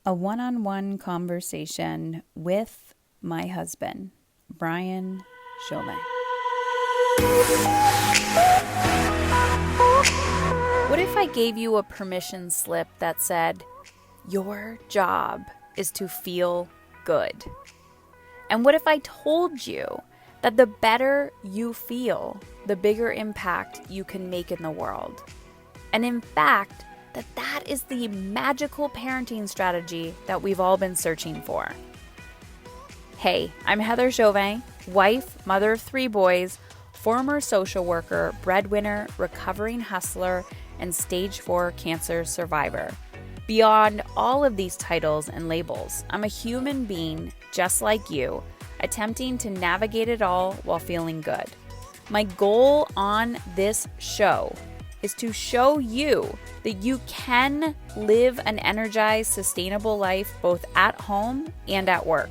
a one-on-one conversation with my husband, Brian Chauvin. What if I gave you a permission slip that said, your job is to feel good? And what if I told you that the better you feel, the bigger impact you can make in the world? And in fact, that is the magical parenting strategy that we've all been searching for. Hey, I'm Heather Chauvin, wife, mother of 3 boys, former social worker, breadwinner, recovering hustler, and stage 4 cancer survivor. Beyond all of these titles and labels, I'm a human being just like you, attempting to navigate it all while feeling good. My goal on this show is to show you that you can live an energized, sustainable life both at home and at work.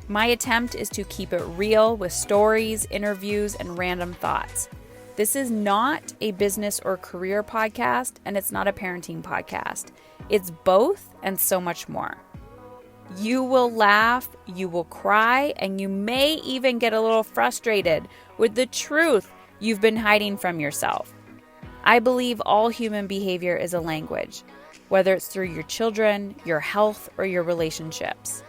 My attempt is to keep it real with stories, interviews, and random thoughts. This is not a business or career podcast, and it's not a parenting podcast. It's both and so much more. You will laugh, you will cry, and you may even get a little frustrated with the truth you've been hiding from yourself. I believe all human behavior is a language, whether it's through your children, your health, or your relationships.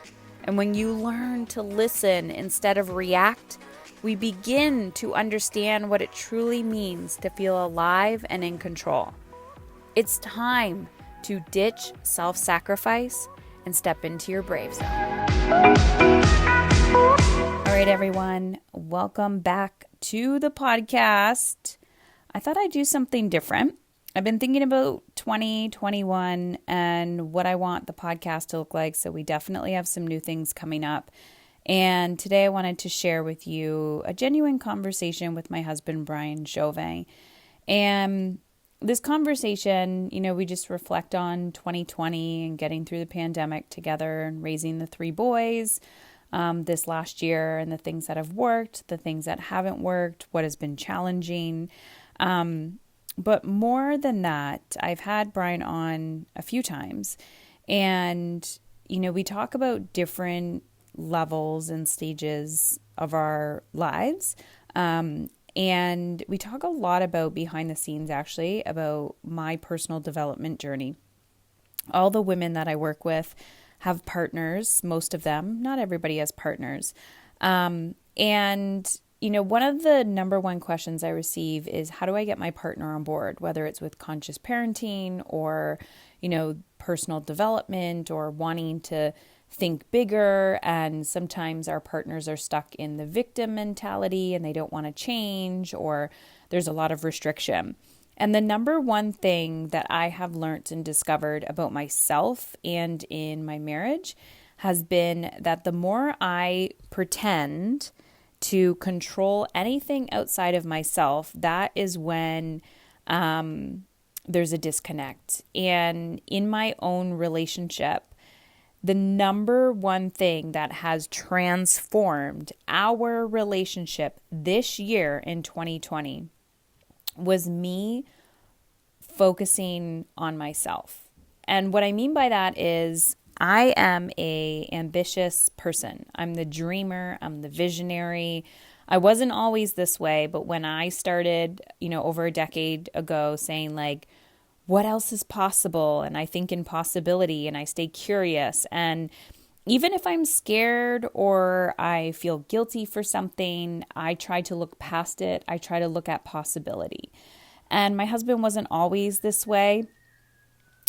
And when you learn to listen instead of react, we begin to understand what it truly means to feel alive and in control. It's time to ditch self-sacrifice and step into your brave zone. All right, everyone, welcome back to the podcast. I thought I'd do something different. I've been thinking about 2021 and what I want the podcast to look like, so we definitely have some new things coming up. And today I wanted to share with you a genuine conversation with my husband, Brian Chauvin. And this conversation, we just reflect on 2020 and getting through the pandemic together and raising the 3 boys this last year, and the things that have worked, the things that haven't worked, what has been challenging. But more than that, I've had Brian on a few times, and, we talk about different levels and stages of our lives. And we talk a lot about behind the scenes, actually, about my personal development journey. All the women that I work with have partners, most of them, not everybody has partners. One of the number one questions I receive is, how do I get my partner on board, whether it's with conscious parenting or, personal development or wanting to think bigger. And sometimes our partners are stuck in the victim mentality and they don't want to change, or there's a lot of restriction. And the number one thing that I have learned and discovered about myself and in my marriage has been that the more I pretend to control anything outside of myself, that is when there's a disconnect. And in my own relationship, the number one thing that has transformed our relationship this year in 2020 was me focusing on myself. And what I mean by that is I am an ambitious person. I'm the dreamer. I'm the visionary. I wasn't always this way, but when I started, over a decade ago saying what else is possible? And I think in possibility and I stay curious. And even if I'm scared or I feel guilty for something, I try to look past it. I try to look at possibility. And my husband wasn't always this way.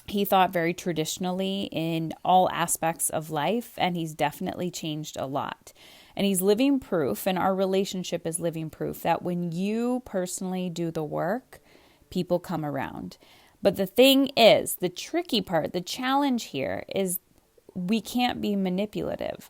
He thought very traditionally in all aspects of life, and he's definitely changed a lot. And he's living proof, and our relationship is living proof that when you personally do the work, people come around. But the thing is, the tricky part, the challenge here is we can't be manipulative.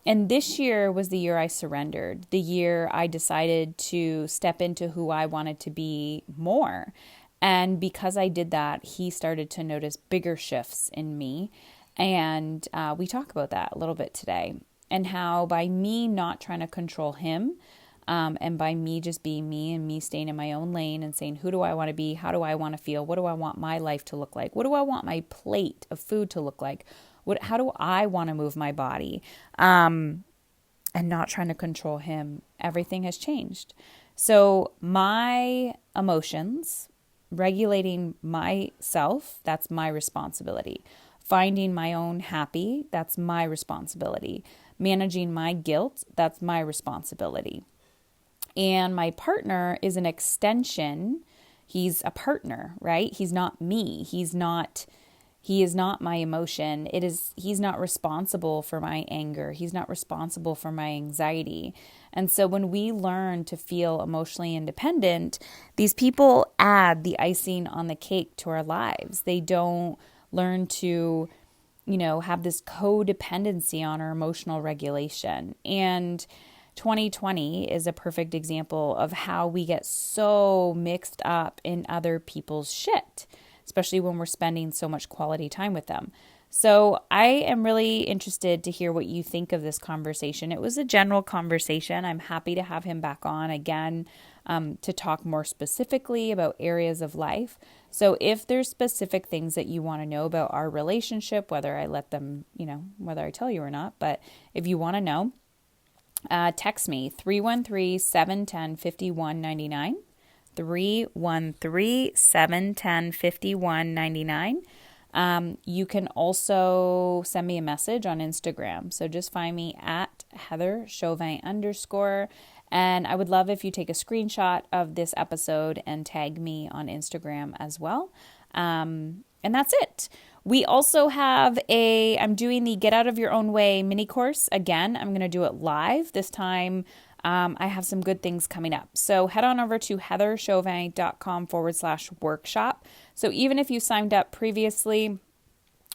And this year was the year I surrendered, the year I decided to step into who I wanted to be more. And because I did that, he started to notice bigger shifts in me. And we talk about that a little bit today, and how by me not trying to control him, And by me just being me and me staying in my own lane and saying, who do I want to be? How do I want to feel? What do I want my life to look like? What do I want my plate of food to look like? How do I want to move my body? And not trying to control him. Everything has changed. So my emotions, regulating myself, that's my responsibility. Finding my own happy, that's my responsibility. Managing my guilt, that's my responsibility. And my partner is an extension. He's a partner, right? He's not me. He is not my emotion. He's not responsible for my anger. He's not responsible for my anxiety. And so when we learn to feel emotionally independent, these people add the icing on the cake to our lives. They don't learn to, have this codependency on our emotional regulation. And 2020 is a perfect example of how we get so mixed up in other people's shit, especially when we're spending so much quality time with them. So I am really interested to hear what you think of this conversation. It was a general conversation. I'm happy to have him back on again to talk more specifically about areas of life. So if there's specific things that you want to know about our relationship, whether I let them, whether I tell you or not, but if you want to know, text me 313-710-5199. 313-710-5199. You can also send me a message on Instagram. So just find me at Heather Chauvin _ and I would love if you take a screenshot of this episode and tag me on Instagram as well. And that's it. We also have I'm doing the Get Out of Your Own Way mini course. Again, I'm going to do it live. This time, I have some good things coming up. So head on over to heatherchauvin.com/workshop. So even if you signed up previously,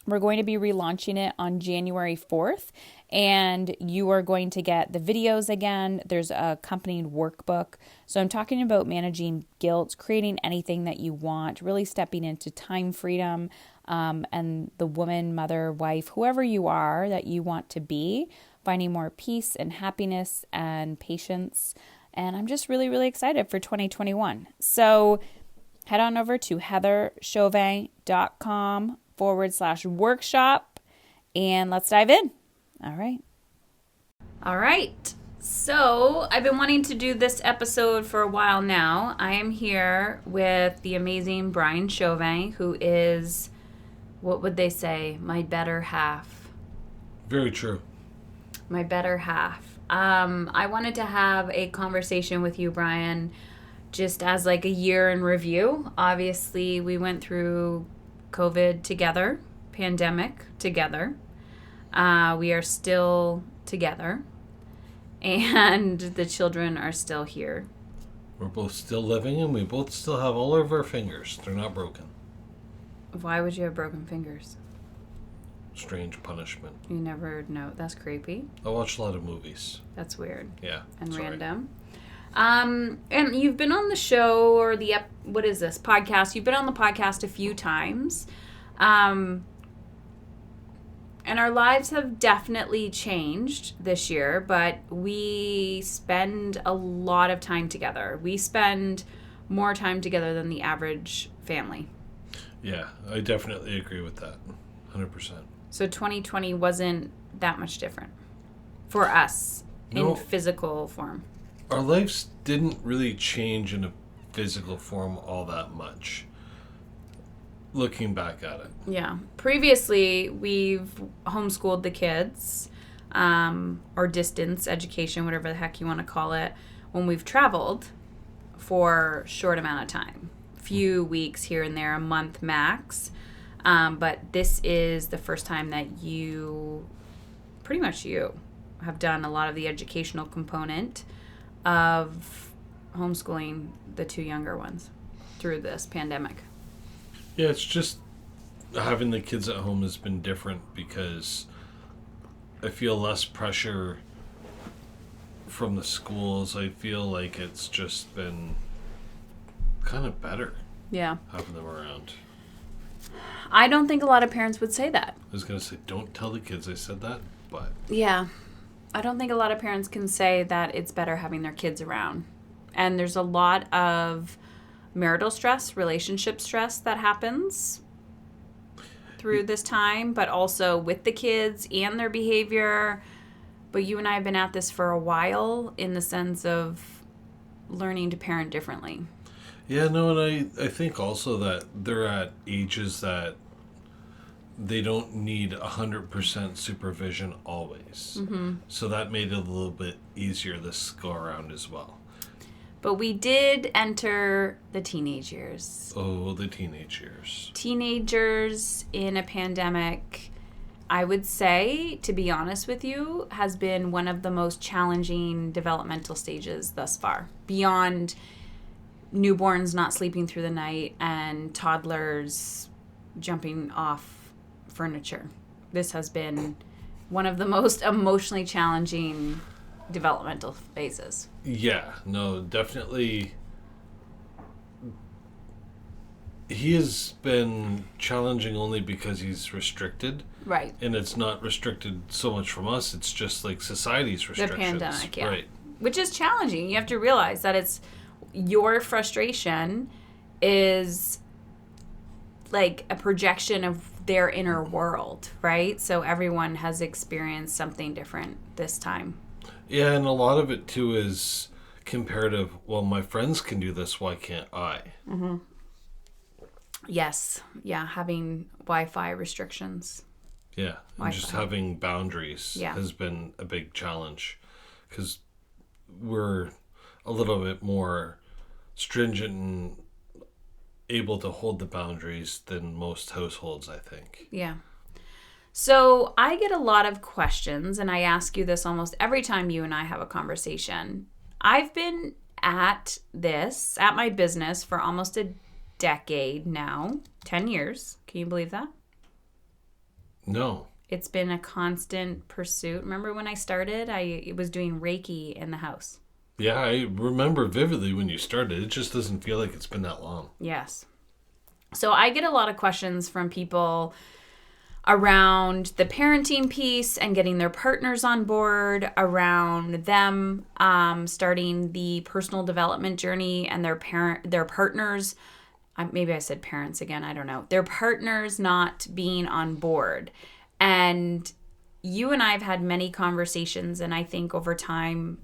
we're going to be relaunching it on January 4th, and you are going to get the videos again. There's a accompanying workbook. So I'm talking about managing guilt, creating anything that you want, really stepping into time freedom, and the woman, mother, wife, whoever you are that you want to be, finding more peace and happiness and patience. And I'm just really, really excited for 2021. So head on over to heatherchauvin.com/workshop and let's dive in. All right. So I've been wanting to do this episode for a while now. I am here with the amazing Brian Chauvin, who is, what would they say, my better half. Very true. My better half. I wanted to have a conversation with you, Brian, just as like a year in review. Obviously, we went through COVID together, pandemic together. We are still together, and the children are still here. We're both still living, and we both still have all of our fingers. They're not broken. Why would you have broken fingers? Strange punishment. You never know. That's creepy. I watch a lot of movies. That's weird. Yeah. And sorry. random. And you've been on the show or what is this podcast? You've been on the podcast a few times. And our lives have definitely changed this year, but we spend a lot of time together. We spend more time together than the average family. Yeah, I definitely agree with that. 100%. So 2020 wasn't that much different for us in physical form. Our lives didn't really change in a physical form all that much, looking back at it. Yeah. Previously, we've homeschooled the kids, or distance education, whatever the heck you want to call it, when we've traveled for a short amount of time. Few weeks here and there, a month max. But this is the first time that pretty much you, have done a lot of the educational component of homeschooling the two younger ones through this pandemic. Yeah, it's just having the kids at home has been different because I feel less pressure from the schools. I feel like it's just been kind of better. Yeah. Having them around. I don't think a lot of parents would say that. I was going to say, don't tell the kids I said that, but... Yeah. I don't think a lot of parents can say that it's better having their kids around. And there's a lot of marital stress, relationship stress that happens through this time, but also with the kids and their behavior. But you and I have been at this for a while in the sense of learning to parent differently. Yeah, no, and I think also that they're at ages that they don't need 100% supervision always. Mm-hmm. So that made it a little bit easier this go around as well. But we did enter the teenage years. Oh, the teenage years. Teenagers in a pandemic, I would say, to be honest with you, has been one of the most challenging developmental stages thus far. Beyond newborns not sleeping through the night and toddlers jumping off furniture. This has been one of the most emotionally challenging developmental phases. Yeah, no, definitely. He has been challenging only because he's restricted. Right. And it's not restricted so much from us, it's just like society's restrictions. The pandemic, yeah. Right. Which is challenging. You have to realize that it's your frustration is like a projection of their inner world, right? So everyone has experienced something different this time. Yeah, and a lot of it too is comparative. Well, my friends can do this, why can't I? Mm-hmm. Yes. Yeah, having Wi-Fi restrictions. Yeah, and just having boundaries has been a big challenge because we're a little bit more stringent and able to hold the boundaries than most households, I think. Yeah. So I get a lot of questions, and I ask you this almost every time you and I have a conversation. I've been at my business for almost a decade now, 10 years. Can you believe that? No. It's been a constant pursuit. Remember when I started, I was doing Reiki in the house. Yeah, I remember vividly when you started. It just doesn't feel like it's been that long. Yes. So I get a lot of questions from people around the parenting piece and getting their partners on board, around them starting the personal development journey and their partners. Maybe I said parents again. I don't know. Their partners not being on board. And you and I have had many conversations, and I think over time,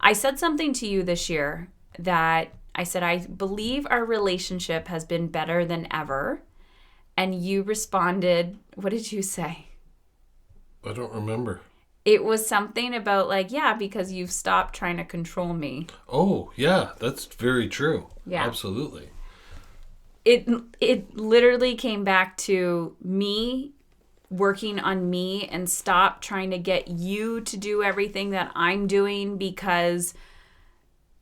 I said something to you this year that I said, I believe our relationship has been better than ever. And you responded, what did you say? I don't remember. It was something about like, yeah, because you've stopped trying to control me. Oh, yeah, that's very true. Yeah. Absolutely. It literally came back to me working on me and stop trying to get you to do everything that I'm doing, because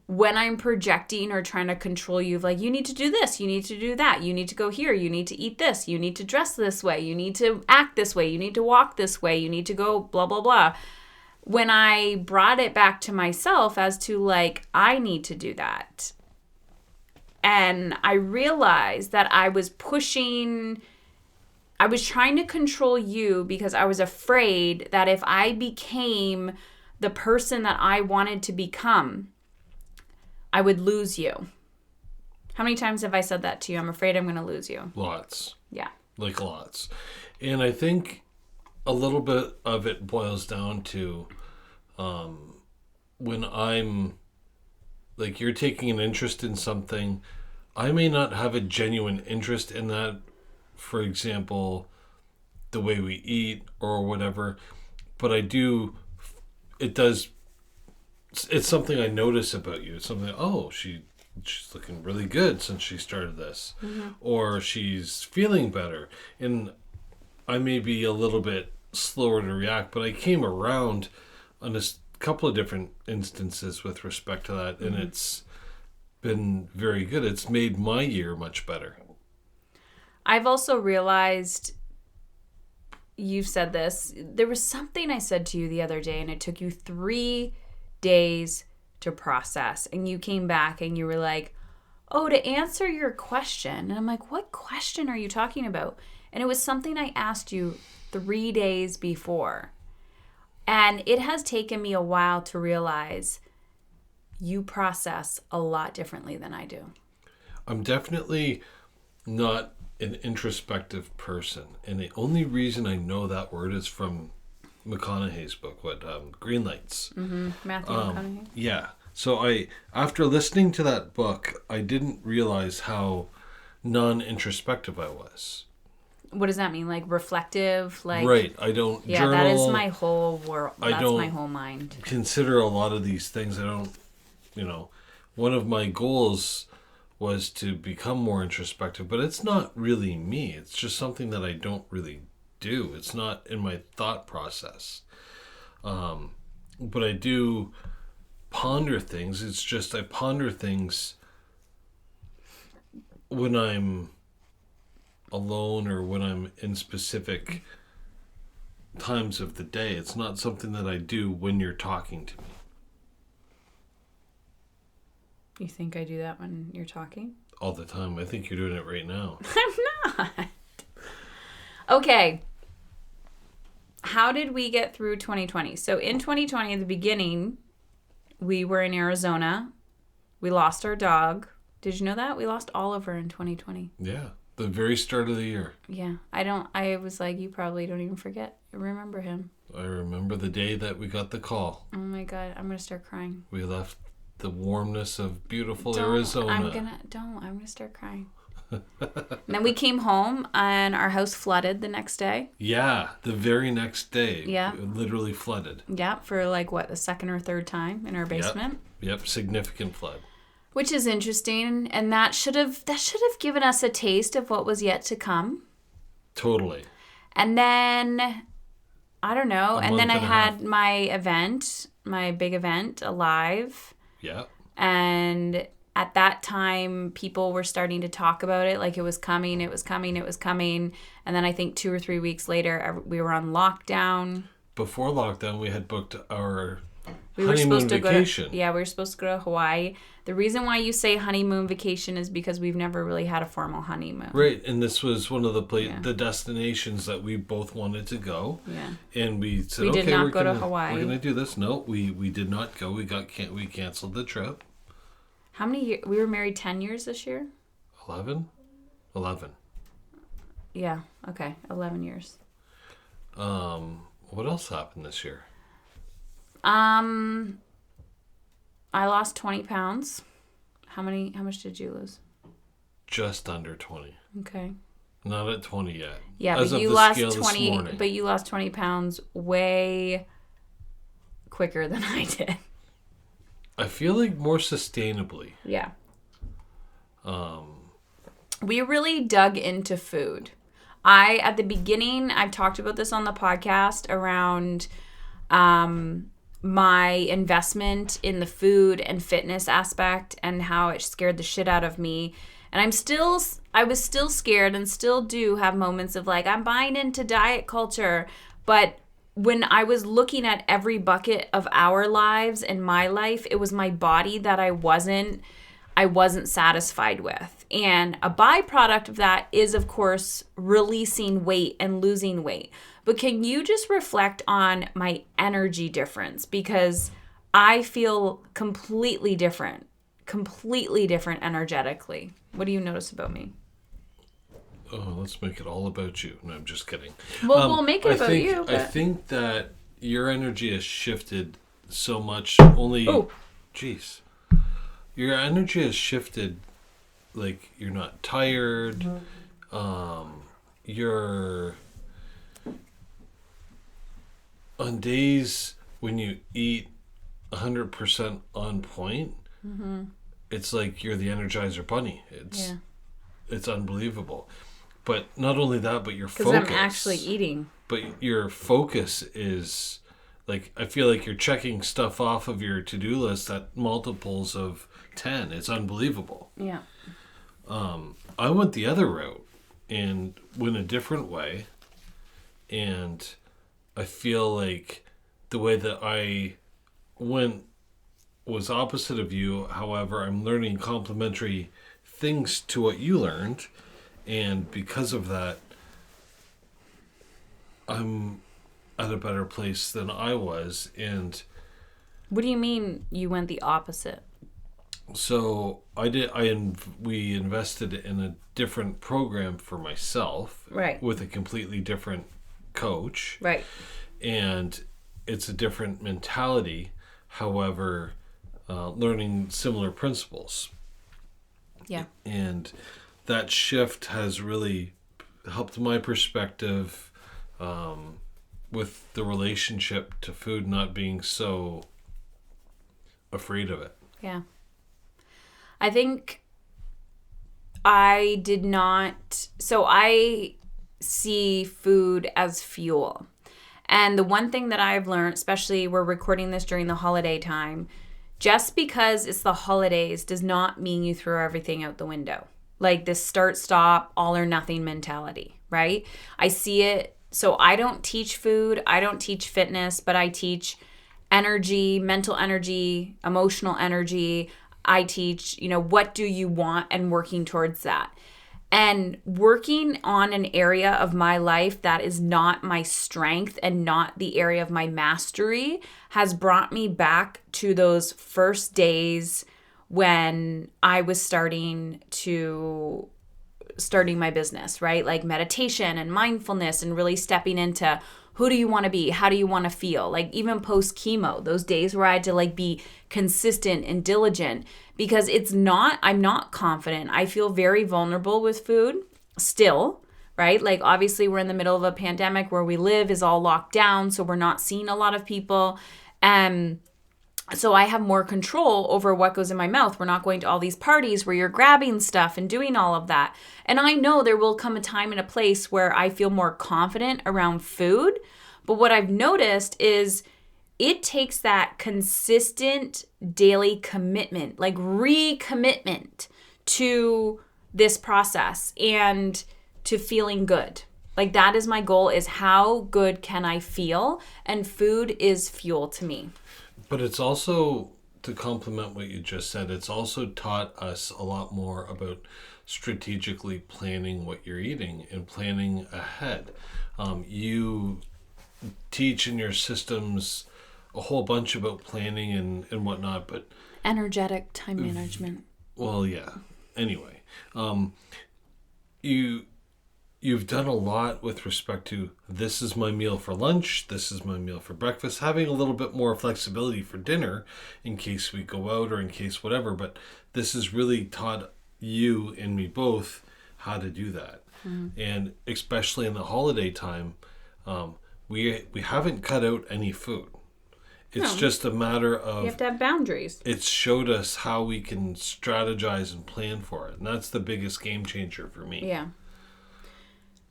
when I'm projecting or trying to control you, like, you need to do this, you need to do that, you need to go here, you need to eat this, you need to dress this way, you need to act this way, you need to walk this way, you need to go blah, blah, blah. When I brought it back to myself as to like, I need to do that. And I realized that I was trying to control you because I was afraid that if I became the person that I wanted to become, I would lose you. How many times have I said that to you? I'm afraid I'm going to lose you. Lots. Yeah. Like lots. And I think a little bit of it boils down to when I'm, like, you're taking an interest in something, I may not have a genuine interest in that. For example, the way we eat or whatever, but it's something I notice about you. It's something, she's looking really good since she started this. Mm-hmm. Or she's feeling better. And I may be a little bit slower to react, but I came around on a couple of different instances with respect to that, and it's been very good. It's made my year much better. I've also realized, you've said this, there was something I said to you the other day, and it took you 3 days to process, and you came back and you were like, oh, to answer your question. And I'm like, what question are you talking about? And it was something I asked you 3 days before. And it has taken me a while to realize you process a lot differently than I do. I'm definitely not an introspective person. And the only reason I know that word is from McConaughey's book, Green Lights. Matthew McConaughey. Yeah. So after listening to that book, I didn't realize how non-introspective I was. What does that mean? Like reflective? Like Right. I don't journal. That is my whole world. That's don't my whole mind. Consider a lot of these things. I don't, one of my goals was to become more introspective, but it's not really me. It's just something that I don't really do. It's not in my thought process. But I do ponder things. It's just I ponder things when I'm alone or when I'm in specific times of the day. It's not something that I do when you're talking to me. You think I do that when you're talking? All the time. I think you're doing it right now. I'm not. Okay. How did we get through 2020? So in 2020, at the beginning, we were in Arizona. We lost our dog. Did you know that? We lost Oliver in 2020. Yeah. The very start of the year. Yeah. I was like, you probably don't even remember him. I remember the day that we got the call. Oh my God. I'm going to start crying. We left the warmness of beautiful Arizona. I'm going to start crying. And then we came home and our house flooded the next day. Yeah, the very next day. Yeah. It literally flooded. Yeah, for the second or third time in our basement. Yep, significant flood. Which is interesting, and that should have given us a taste of what was yet to come. Totally. And then I don't know, and then I had half. my big event, Alive. Yeah. And at that time, people were starting to talk about it like it was coming. And then I think 2 or 3 weeks later, we were on lockdown. Before lockdown, we had booked our honeymoon were supposed to vacation. We were supposed to go to Hawaii. The reason why you say honeymoon vacation is because we've never really had a formal honeymoon. Right, and this was one of the destinations that we both wanted to go. Yeah. And we said, we did not go to Hawaii. We're going to do this. No, we did not go. We canceled the trip. How many years? We were married 10 years this year? 11. Yeah, okay, 11 years. What else happened this year? I lost 20 pounds. How much did you lose? Just under 20. Okay. Not at 20 yet. Yeah, but you lost 20. But you lost 20 pounds way quicker than I did. I feel like more sustainably. Yeah. We really dug into food. At the beginning, I've talked about this on the podcast around my investment in the food and fitness aspect and how it scared the shit out of me. And I was still scared and still do have moments of like, I'm buying into diet culture. But when I was looking at every bucket of our lives and my life, it was my body that I wasn't satisfied with. And a byproduct of that is, of course, releasing weight and losing weight. But can you just reflect on my energy difference? Because I feel completely different energetically. What do you notice about me? Oh, let's make it all about you. No, I'm just kidding. Well, we'll make it about you. But I think that your energy has shifted so much. Jeez. Your energy has shifted. Like, you're not tired. You're... On days when you eat 100% on point, it's like you're the Energizer Bunny. It's unbelievable. But not only that, but your focus. Because I'm actually eating. But your focus is, like, I feel like you're checking stuff off of your to-do list at multiples of 10. It's unbelievable. Yeah. I went the other route and went a different way. And I feel like the way that I went was opposite of you. However, I'm learning complementary things to what you learned. And because of that, I'm at a better place than I was. And What do you mean you went the opposite? so we invested in a different program for myself, Right. with a completely different coach, Right. and it's a different mentality. However, learning similar principles, Yeah. and that shift has really helped my perspective, with the relationship to food, not being so afraid of it. Yeah. I think I did not. So I see food as fuel. And the one thing that I've learned, especially we're recording this during the holiday time, just because it's the holidays does not mean you throw everything out the window. Like this start, stop, all or nothing mentality, right? I see it. So I don't teach food, I don't teach fitness, but I teach energy, mental energy, emotional energy. I teach, what do you want and working towards that. And working on an area of my life that is not my strength and not the area of my mastery has brought me back to those first days when I was starting my business, right? Like meditation and mindfulness and really stepping into who do you want to be? How do you want to feel? Like even post chemo, those days where I had to like be consistent and diligent because I'm not confident. I feel very vulnerable with food still, right? Like obviously we're in the middle of a pandemic where we live is all locked down. So we're not seeing a lot of people. So I have more control over what goes in my mouth. We're not going to all these parties where you're grabbing stuff and doing all of that. And I know there will come a time and a place where I feel more confident around food. But what I've noticed is it takes that consistent daily commitment, like recommitment to this process and to feeling good. Like that is my goal, is how good can I feel? And food is fuel to me. But it's also, to complement what you just said, it's also taught us a lot more about strategically planning what you're eating and planning ahead. You teach in your systems a whole bunch about planning and whatnot, but energetic time management. Well, yeah. Anyway, you've done a lot with respect to this is my meal for lunch, this is my meal for breakfast, having a little bit more flexibility for dinner in case we go out or in case whatever. But this has really taught you and me both how to do that. Mm-hmm. And especially in the holiday time, we haven't cut out any food. It's just a matter of... You have to have boundaries. It's showed us how we can strategize and plan for it. And that's the biggest game changer for me. Yeah.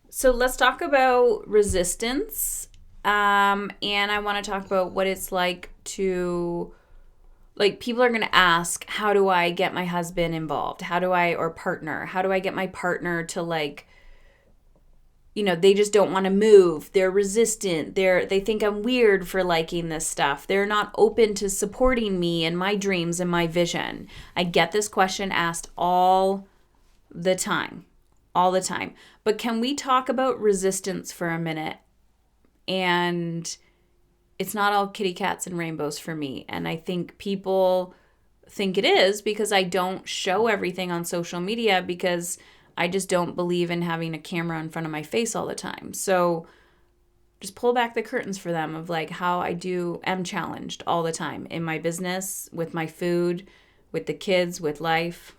So let's talk about resistance. And I want to talk about what it's like to... Like, people are going to ask, how do I get my husband involved? Or partner. How do I get my partner to, like... they just don't want to move. They're resistant. They think I'm weird for liking this stuff. They're not open to supporting me and my dreams and my vision. I get this question asked all the time. All the time. But can we talk about resistance for a minute? And it's not all kitty cats and rainbows for me. And I think people think it is because I don't show everything on social media because I just don't believe in having a camera in front of my face all the time. So just pull back the curtains for them of like how I am challenged all the time in my business, with my food, with the kids, with life.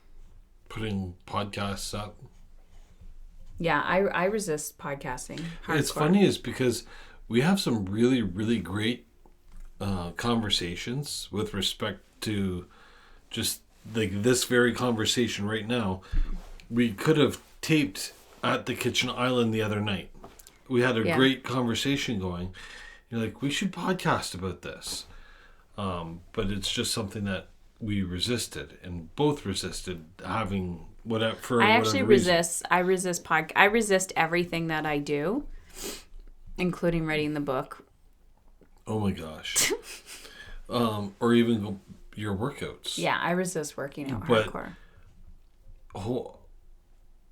Putting podcasts up. Yeah, I resist podcasting. Hardcore. It's funny is because we have some really, really great conversations with respect to just like this very conversation right now. We could have taped at the kitchen island the other night. We had a great conversation going. You're like, we should podcast about this. But it's just something that we resisted and both resisted having whatever. For I actually reason. I resist everything that I do, including writing the book. Oh my gosh. Or even your workouts. Yeah, I resist working out hardcore.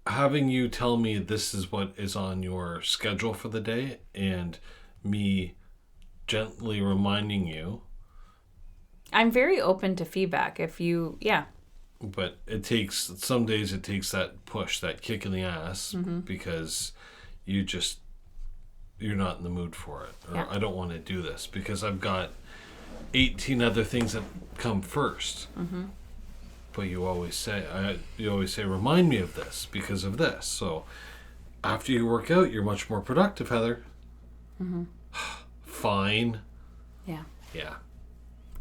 Having you tell me this is what is on your schedule for the day and me gently reminding you. I'm very open to feedback But some days it takes that push, that kick in the ass, because you're not in the mood for it. Or I don't want to do this because I've got 18 other things that come first. But you always say, remind me of this because of this. So after you work out, you're much more productive, Heather. Fine. Yeah. Yeah.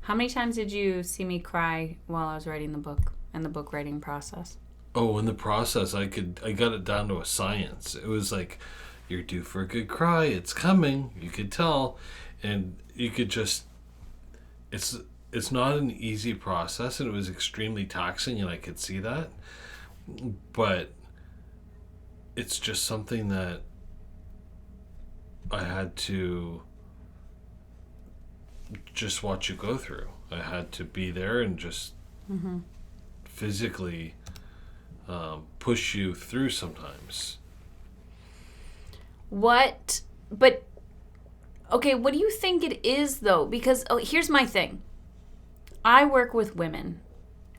How many times did you see me cry while I was writing the book and the book writing process? Oh, in the process, I got it down to a science. It was like, you're due for a good cry. It's coming. You could tell. And you could just, it's not an easy process, and it was extremely taxing, and I could see that. But it's just something that I had to just watch you go through. I had to be there and just physically push you through sometimes. What do you think it is, though? Because here's my thing. I work with women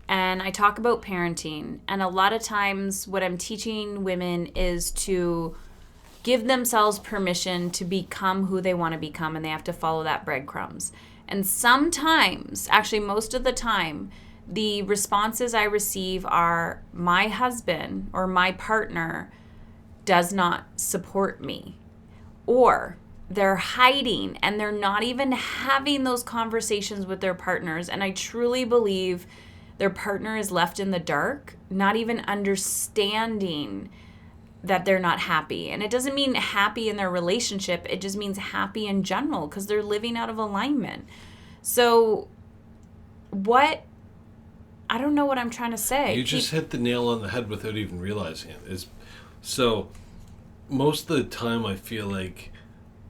and I talk about parenting, and a lot of times what I'm teaching women is to give themselves permission to become who they want to become, and they have to follow that breadcrumbs. And sometimes, actually most of the time, the responses I receive are my husband or my partner does not support me, or they're hiding and they're not even having those conversations with their partners. And I truly believe their partner is left in the dark, not even understanding that they're not happy. And it doesn't mean happy in their relationship. It just means happy in general because they're living out of alignment. So I don't know what I'm trying to say. You just hit the nail on the head without even realizing it. So most of the time I feel like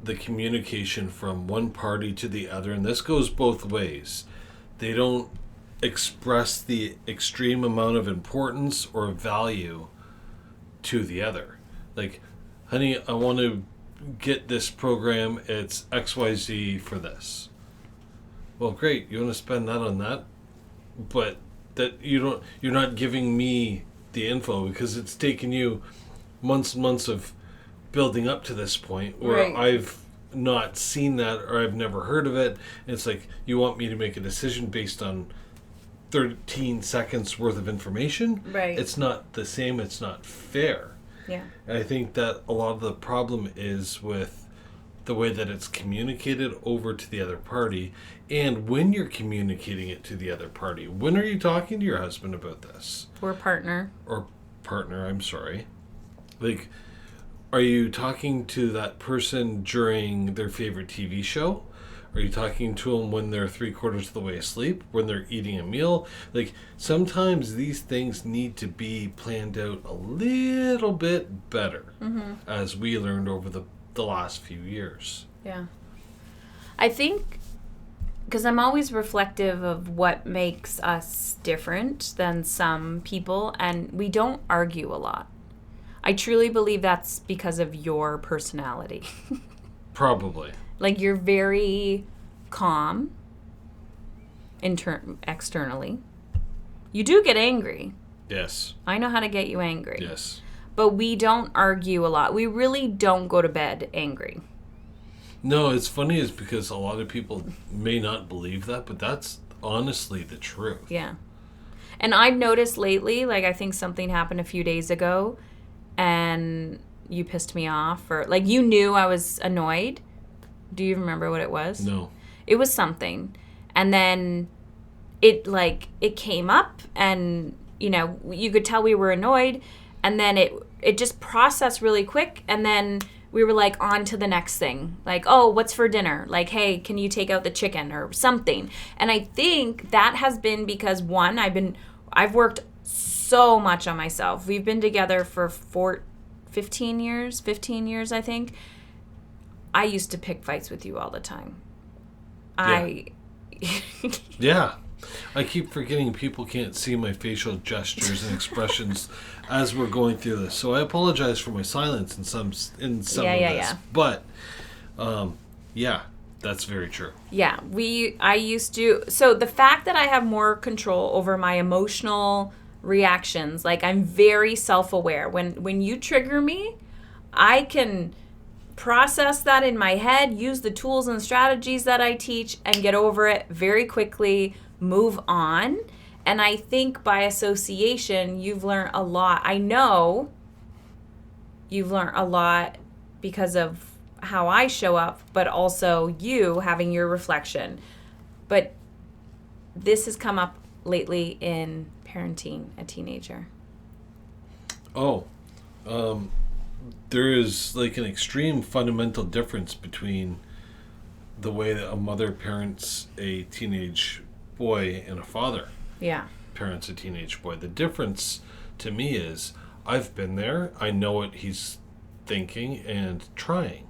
the communication from one party to the other, and this goes both ways, they don't express the extreme amount of importance or value to the other. Like, honey, I want to get this program, it's XYZ for this. Well, great, you want to spend that on that, but that you're not giving me the info because it's taken you months and months of building up to this point where Right. I've not seen that or I've never heard of it. And it's like, you want me to make a decision based on 13 seconds worth of information? Right. It's not the same. It's not fair. Yeah. And I think that a lot of the problem is with the way that it's communicated over to the other party, and when you're communicating it to the other party. When are you talking to your husband about this? Or partner. Or partner, I'm sorry. Like, are you talking to that person during their favorite TV show? Are you talking to them when they're 3/4 of the way asleep? When they're eating a meal? Like, sometimes these things need to be planned out a little bit better, as we learned over the last few years. Yeah. I think, because I'm always reflective of what makes us different than some people, and we don't argue a lot. I truly believe that's because of your personality. Probably. Like, you're very calm externally. You do get angry. Yes. I know how to get you angry. Yes. But we don't argue a lot. We really don't go to bed angry. No, it's funny is because a lot of people may not believe that, but that's honestly the truth. Yeah. And I've noticed lately, like, I think something happened a few days ago and you pissed me off, or like you knew I was annoyed. Do you remember what it was? No. It was something. And then it came up and, you could tell we were annoyed, and then it just processed really quick, and then we were like on to the next thing. Like, oh, what's for dinner? Like, hey, can you take out the chicken or something? And I think that has been because, one, I've worked so much on myself. We've been together for 15 years, I think. I used to pick fights with you all the time. Yeah. I keep forgetting people can't see my facial gestures and expressions as we're going through this. So I apologize for my silence in some of this. Yeah. But, yeah, That's very true. Yeah, I used to. So the fact that I have more control over my emotional reactions, like I'm very self-aware. When you trigger me, I can process that in my head, use the tools and strategies that I teach, and get over it very quickly, move on. And I think by association, you've learned a lot. I know you've learned a lot because of how I show up, but also you having your reflection. But this has come up lately in parenting a teenager. Oh, there is like an extreme fundamental difference between the way that a mother parents a teenage boy and a father Yeah. parents a teenage boy. The difference to me is I've been there. I know what he's thinking and trying.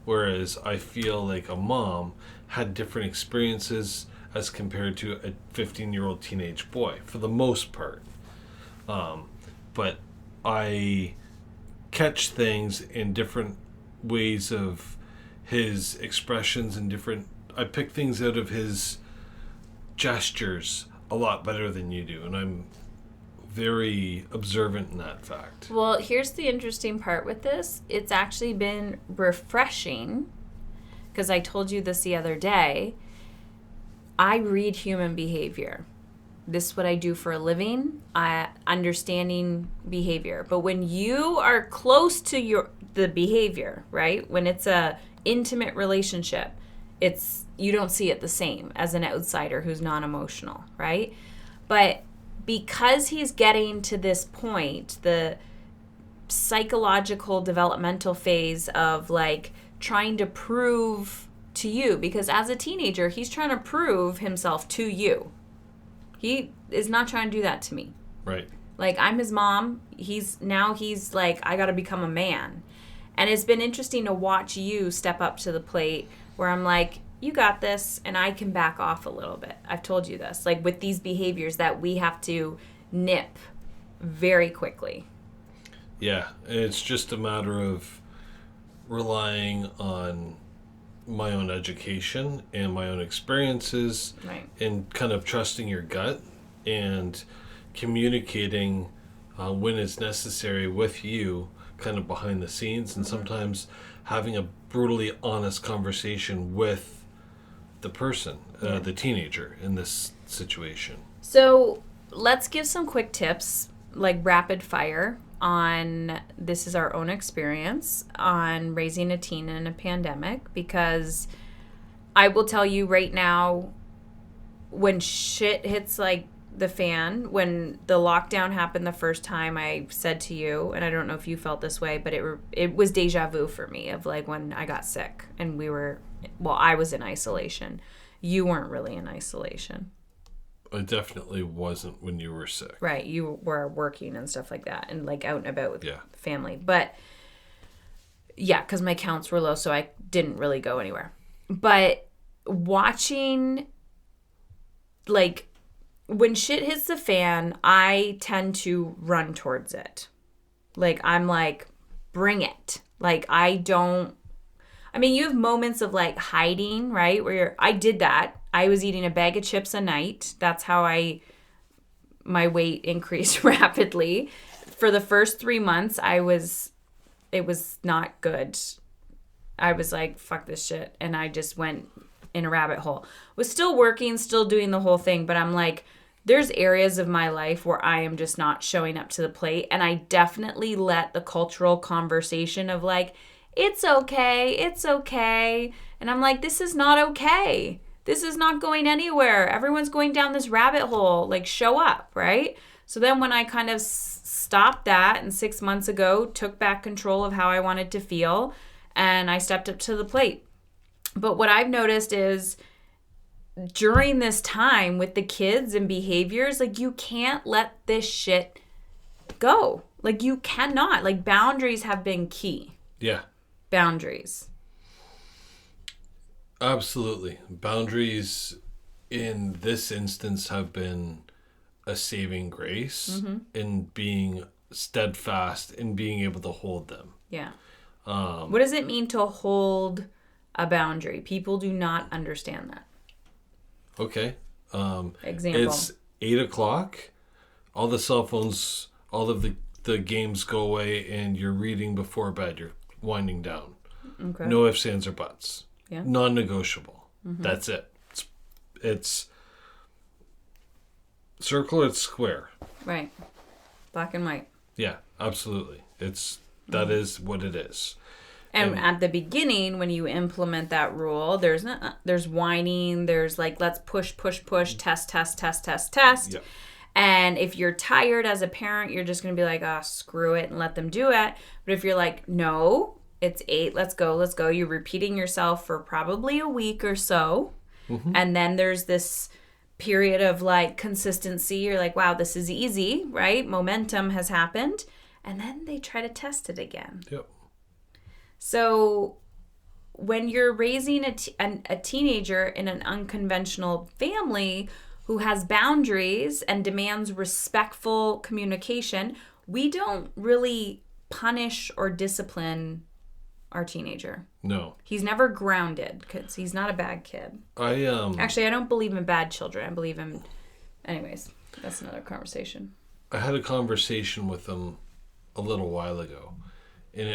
Whereas I feel like a mom had different experiences as compared to a 15-year-old teenage boy for the most part. But I catch things in different ways of his expressions and different. I pick things out of his gestures a lot better than you do, and I'm very observant in that fact. Well, here's the interesting part with this. It's actually been refreshing because I told you this the other day. I read human behavior. This is what I do for a living. Understanding behavior. But when you are close to the behavior, right? When it's a intimate relationship, you don't see it the same as an outsider who's non-emotional, right? But because he's getting to this point, the psychological developmental phase of like trying to prove to you, because as a teenager, he's trying to prove himself to you. He is not trying to do that to me. Right. Like, I'm his mom. He's like, I got to become a man. And it's been interesting to watch you step up to the plate where I'm like, you got this, and I can back off a little bit. I've told you this. Like, with these behaviors that we have to nip very quickly. Yeah, it's just a matter of relying on my own education and my own experiences, Right. and kind of trusting your gut and communicating when it's necessary with you, kind of behind the scenes, and sometimes having a brutally honest conversation with the person, the teenager in this situation. So let's give some quick tips, like rapid fire, on this is our own experience on raising a teen in a pandemic, because I will tell you right now, when shit hits like the fan, when the lockdown happened the first time, I said to you, and I don't know if you felt this way, but it was deja vu for me of like when I got sick and I was in isolation. You weren't really in isolation. I definitely wasn't when you were sick. Right. You were working and stuff like that and like out and about with Yeah. family. But yeah, because my counts were low, so I didn't really go anywhere. But watching, like, when shit hits the fan, I tend to run towards it. Like, I'm like, bring it. Like, you have moments of like hiding, right? I did that. I was eating a bag of chips a night. That's how my weight increased rapidly. For the first 3 months, it was not good. I was like, fuck this shit. And I just went in a rabbit hole. Was still working, still doing the whole thing. But I'm like, there's areas of my life where I am just not showing up to the plate. And I definitely let the cultural conversation of like, it's okay, it's okay. And I'm like, this is not okay. This is not going anywhere. Everyone's going down this rabbit hole. Like, show up, right? So then when I kind of stopped that and 6 months ago took back control of how I wanted to feel, and I stepped up to the plate. But what I've noticed is during this time with the kids and behaviors, like, you can't let this shit go. Like, you cannot. Like, boundaries have been key. Yeah. Boundaries. Absolutely. Boundaries in this instance have been a saving grace in being steadfast and being able to hold them. Yeah. What does it mean to hold a boundary. People do not understand that. Okay. Example. It's 8:00. All the cell phones, all of the games go away, and you're reading before bed. You're winding down. Okay. No ifs, ands, or buts. Yeah. Non-negotiable. That's it. It's circle. It's square. Right. Black and white. Yeah, absolutely. That is what it is. And at the beginning, when you implement that rule, there's whining. There's like, let's push, test. Yep. And if you're tired as a parent, you're just going to be like, screw it and let them do it. But if you're like, no, it's 8, let's go. You're repeating yourself for probably a week or so. Mm-hmm. And then there's this period of like consistency. You're like, wow, this is easy, right? Momentum has happened. And then they try to test it again. Yep. So when you're raising a teenager in an unconventional family who has boundaries and demands respectful communication, we don't really punish or discipline our teenager. No. He's never grounded because he's not a bad kid. Actually, I don't believe in bad children. I believe in... Anyways, that's another conversation. I had a conversation with him a little while ago, and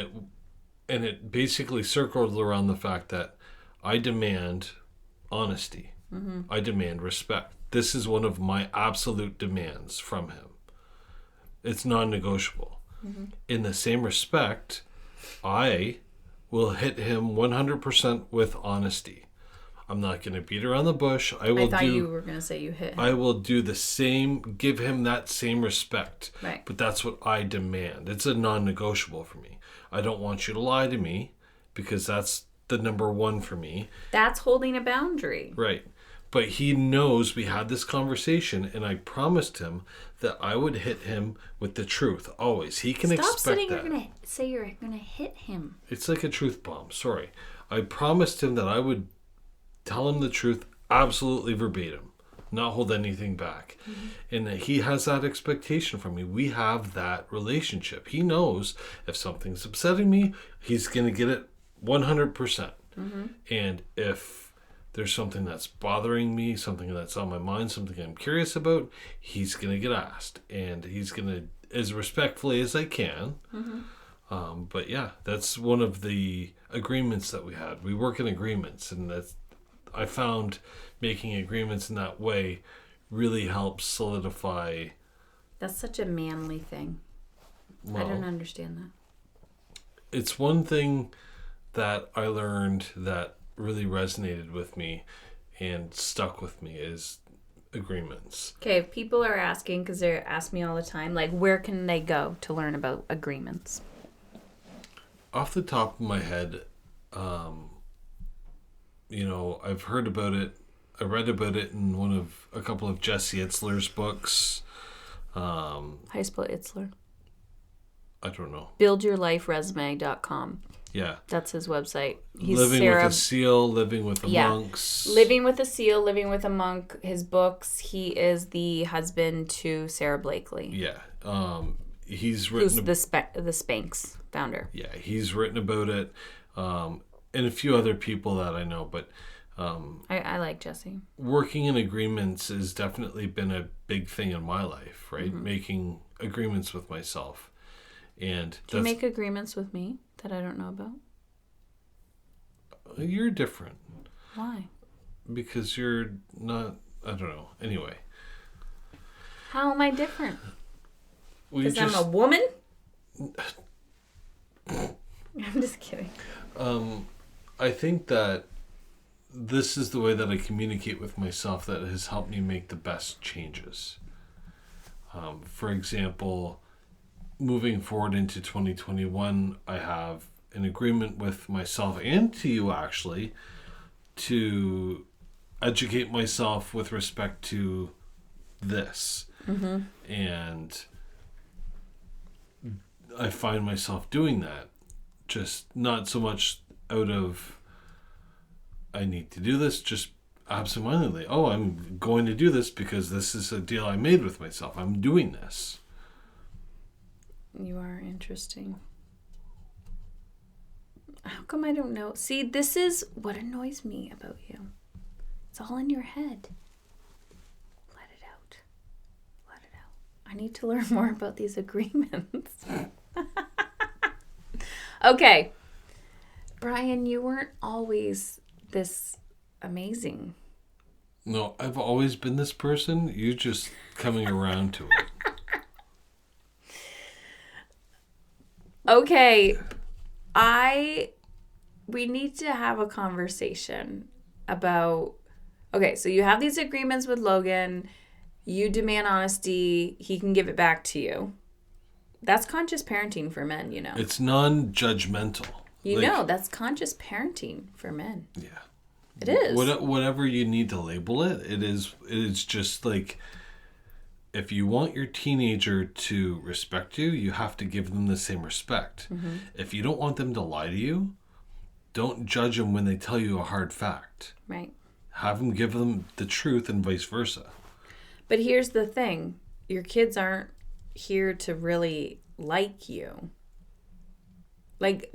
it basically circled around the fact that I demand honesty. Mm-hmm. I demand respect. This is one of my absolute demands from him. It's non-negotiable. Mm-hmm. In the same respect, I will hit him 100% with honesty. I'm not going to beat around the bush. I thought you were going to say you hit him. I will do the same, give him that same respect. Right. But that's what I demand. It's a non-negotiable for me. I don't want you to lie to me because that's the number one for me. That's holding a boundary. Right. But he knows we had this conversation, and I promised him that I would hit him with the truth always. He can expect that. Stop sitting. You're going to say you're going to hit him. It's like a truth bomb. Sorry. I promised him that I would tell him the truth absolutely verbatim, not hold anything back. Mm-hmm. And that he has that expectation from me. We have that relationship. He knows if something's upsetting me, he's going to get it 100%. Mm-hmm. And if there's something that's bothering me, something that's on my mind, something I'm curious about, he's going to get asked. And he's going to, as respectfully as I can. Mm-hmm. But yeah, that's one of the agreements that we had. We work in agreements, and I found making agreements in that way really helps solidify. That's such a manly thing. Well, I don't understand that. It's one thing that I learned that really resonated with me and stuck with me is agreements. Okay, if people are asking, because they ask me all the time, like, where can they go to learn about agreements? Off the top of my head, I've heard about it. I read about it in a couple of Jesse Itzler's books. How do you spell Itzler? I don't know. BuildYourLifeResume.com. Yeah. That's his website. He's Living with a Seal, Living with the Monks. Living with a Seal, Living with a Monk. His books, he is the husband to Sarah Blakely. Yeah. He's written... Who's the Spanx founder. Yeah, he's written about it. And a few other people that I know, but... I like Jesse. Working in agreements has definitely been a big thing in my life, right? Mm-hmm. Making agreements with myself. And do you make agreements with me that I don't know about? You're different. Why? Because you're not... I don't know. Anyway. How am I different? Because I'm a woman? I'm just kidding. I think that this is the way that I communicate with myself that has helped me make the best changes. For example, moving forward into 2021, I have an agreement with myself and to you actually to educate myself with respect to this. Mm-hmm. And I find myself doing that, just not so much out of I need to do this, just absentmindedly. Oh, I'm going to do this because this is a deal I made with myself. I'm doing this. You are interesting. How come I don't know? See, this is what annoys me about you. It's all in your head. Let it out. Let it out. I need to learn more about these agreements. Okay. Brian, you weren't always this amazing. No, I've always been this person. You're just coming around to it. Okay. We need to have a conversation about, okay, so you have these agreements with Logan. You demand honesty. He can give it back to you. That's conscious parenting for men, you know. It's non-judgmental. You know, that's conscious parenting for men. Yeah. It is. Whatever you need to label it, it is just like, if you want your teenager to respect you, you have to give them the same respect. Mm-hmm. If you don't want them to lie to you, don't judge them when they tell you a hard fact. Right. Have them give them the truth and vice versa. But here's the thing. Your kids aren't here to really like you. Like,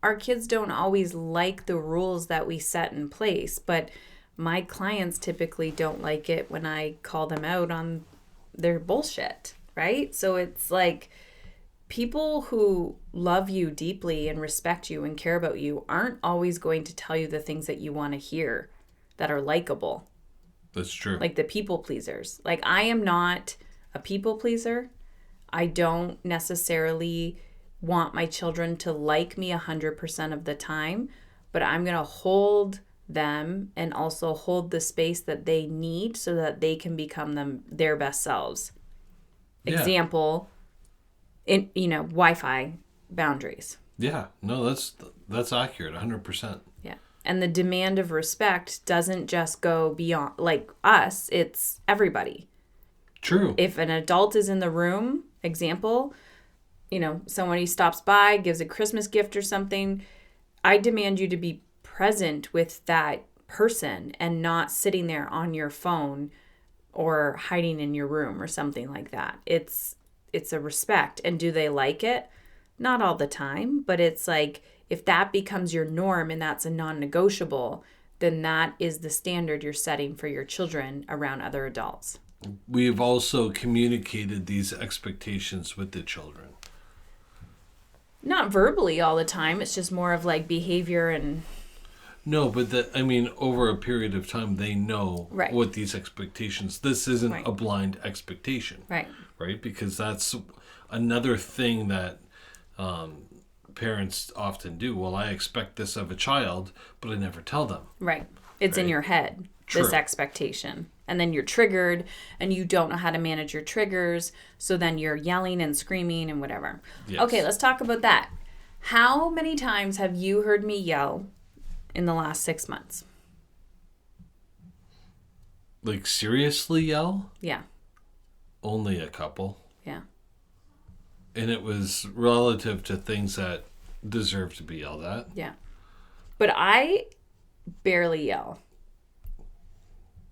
our kids don't always like the rules that we set in place, but my clients typically don't like it when I call them out on their bullshit, right? So it's like, people who love you deeply and respect you and care about you aren't always going to tell you the things that you want to hear that are likable. That's true. Like the people pleasers. Like, I am not a people pleaser. I don't necessarily want my children to like me 100% of the time, but I'm going to hold them and also hold the space that they need so that they can become their best selves. Yeah. Example, Wi-Fi boundaries. Yeah. No, that's accurate, 100%. Yeah. And the demand of respect doesn't just go beyond, like, us, it's everybody. True. If an adult is in the room, example, somebody stops by, gives a Christmas gift or something, I demand you to be present with that person and not sitting there on your phone or hiding in your room or something like that. It's a respect. And do they like it? Not all the time, but it's like, if that becomes your norm and that's a non-negotiable, then that is the standard you're setting for your children around other adults. We've also communicated these expectations with the children. Not verbally all the time. It's just more of like behavior and... No, but over a period of time, they know right. what these expectations... This isn't right. a blind expectation. Right. Right? Because that's another thing that parents often do. Well, I expect this of a child, but I never tell them. Right. It's in your head, True. This expectation. And then you're triggered, and you don't know how to manage your triggers, so then you're yelling and screaming and whatever. Yes. Okay, let's talk about that. How many times have you heard me yell in the last 6 months? Like, seriously yell? Yeah. Only a couple. Yeah. And it was relative to things that deserve to be yelled at. Yeah. But I barely yell.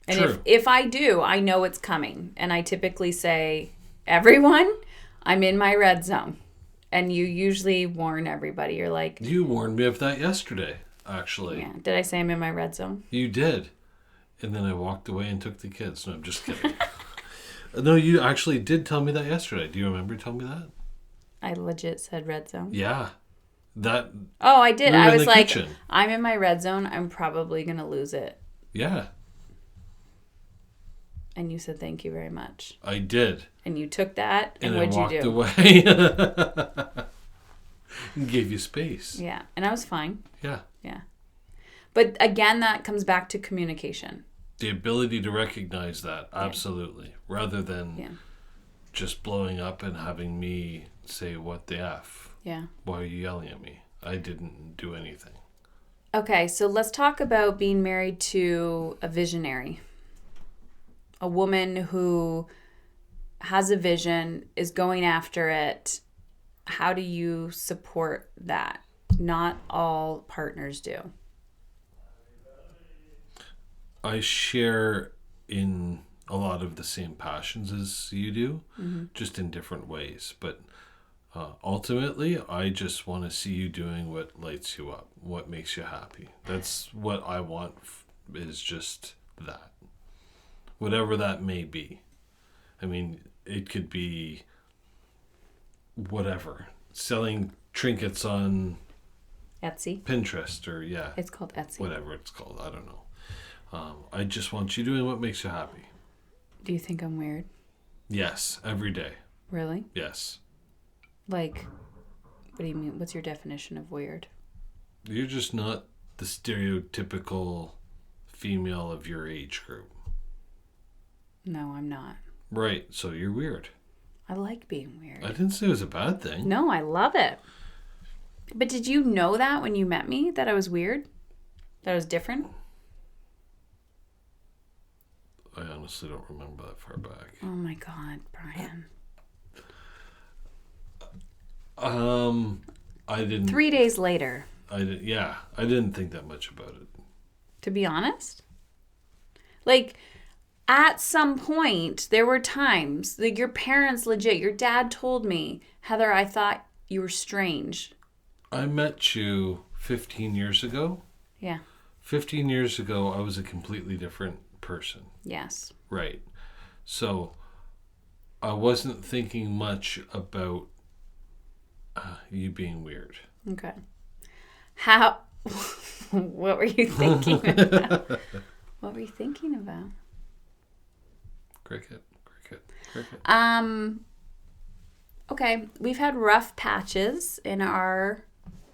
And if I do, I know it's coming. And I typically say, everyone, I'm in my red zone. And you usually warn everybody. You're like... You warned me of that yesterday, actually. Yeah. Did I say I'm in my red zone? You did. And then I walked away and took the kids. No, I'm just kidding. No, you actually did tell me that yesterday. Do you remember telling me that? I legit said red zone. Yeah. Oh, I did. I was like, kitchen. I'm in my red zone. I'm probably going to lose it. Yeah. And you said thank you very much. I did. And you took that, and what'd you do? I walked away. And gave you space. Yeah. And I was fine. Yeah. Yeah. But again, that comes back to communication. The ability to recognize that, absolutely. Yeah. Rather than just blowing up and having me say, what the F? Yeah. Why are you yelling at me? I didn't do anything. Okay, so let's talk about being married to a visionary. A woman who has a vision, is going after it. How do you support that? Not all partners do. I share in a lot of the same passions as you do, just in different ways. But Ultimately, I just want to see you doing what lights you up, what makes you happy. That's what I want, is just that. Whatever that may be. I mean, it could be whatever. Selling trinkets on Etsy. Pinterest or, yeah. It's called Etsy. Whatever it's called. I don't know. I just want you doing what makes you happy. Do you think I'm weird? Yes, every day. Really? Yes. Like, what do you mean? What's your definition of weird? You're just not the stereotypical female of your age group. No, I'm not. Right, so you're weird. I like being weird. I didn't say it was a bad thing. No, I love it. But did you know that when you met me, that I was weird? That I was different? I honestly don't remember that far back. Oh my God, Brian. I didn't. 3 days later. I didn't think that much about it. To be honest? Like, at some point, there were times, like your parents legit, your dad told me, Heather, I thought you were strange. I met you 15 years ago. Yeah. 15 years ago, I was a completely different person. Yes. Right. So, I wasn't thinking much about you being weird. Okay. How, what were you thinking about? What were you thinking about? Cricket. Okay, we've had rough patches in our